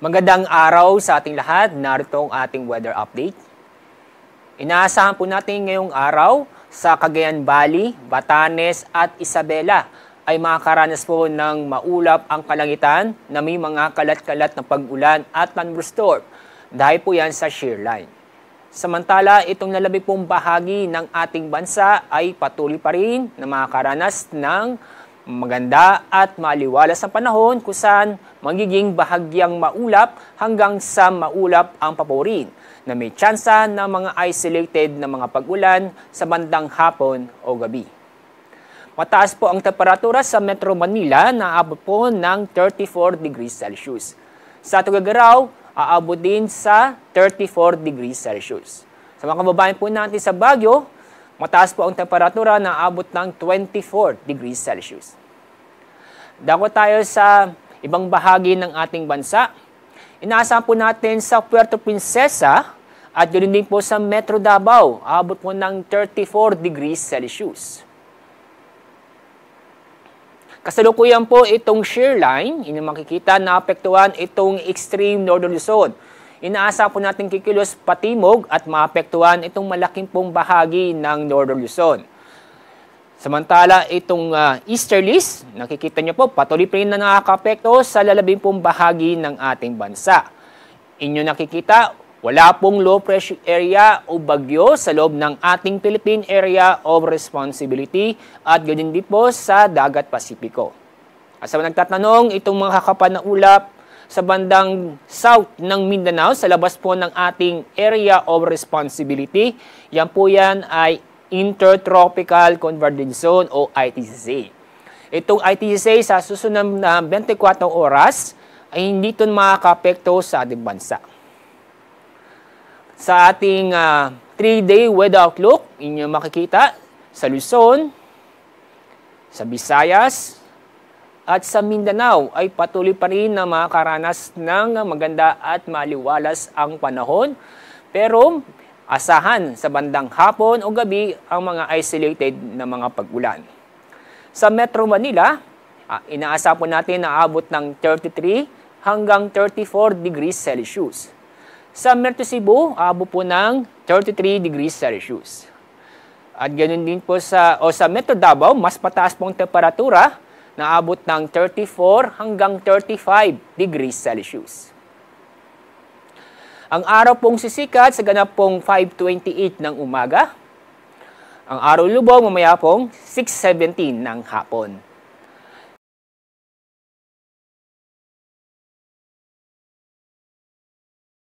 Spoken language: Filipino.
Magandang araw sa ating lahat. Narito ang ating weather update. Inaasahan po natin ngayong araw sa Cagayan Valley, Batanes at Isabela ay makakaranas po ng maulap ang kalangitan na may mga kalat-kalat na pag-ulan at thunderstorm dahil po yan sa shear line. Samantala, itong lalabing pong bahagi ng ating bansa ay patuloy pa rin na makakaranas ng maganda at maliwalas ang panahon kung saan magiging bahagyang maulap hanggang sa maulap ang paborin na may tsansa ng mga isolated na mga pag-ulan sa bandang hapon o gabi. Mataas po ang temperatura sa Metro Manila na aabot po ng 34 degrees Celsius. Sa Tuguegarao, aabot din sa 34 degrees Celsius. Sa mga kababayan po natin sa Baguio, mataas po ang temperatura na aabot ng 24 degrees Celsius. Dako tayo sa ibang bahagi ng ating bansa. Inaasahan po natin sa Puerto Princesa at ganoon din po sa Metro Davao, aabot po ng 34 degrees Celsius. Kasalukuyan po itong shear line, inyong makikita na apektuhan itong extreme northern Luzon. Inaasa po natin kikilos patimog at maapektuhan itong malaking pong bahagi ng northern Luzon. Samantala, itong easterlies, nakikita niyo po, patuloy pa rin na nakaka-apekto sa lalabing pong bahagi ng ating bansa. Inyo nakikita, wala pong low pressure area o bagyo sa loob ng ating Philippine Area of Responsibility at ganyan din po sa Dagat Pasipiko. At sa nagtatanong, itong mga kakapal na ulap sa bandang south ng Mindanao, sa labas po ng ating Area of Responsibility, yan po yan ay Intertropical Convergence Zone o ITCZ. Itong ITCZ sa susunod na 24 oras ay hindi ito makaka-apekto sa ating bansa. Sa ating 3-day weather outlook, inyo makikita sa Luzon, sa Visayas, at sa Mindanao ay patuloy pa rin na makakaranas ng maganda at maliwalas ang panahon. Pero asahan sa bandang hapon o gabi ang mga isolated na mga pag-ulan. Sa Metro Manila, inaasa po natin na abot ng 33 hanggang 34 degrees Celsius. Sa Metro Cebu, abot po ng 33 degrees Celsius. At ganoon din po sa Metro Davao, mas pataas pong temperatura na abot ng 34 hanggang 35 degrees Celsius. Ang araw pong sisikat sa ganap pong 5:28 ng umaga. Ang araw lubog mamaya pong 6:17 ng hapon.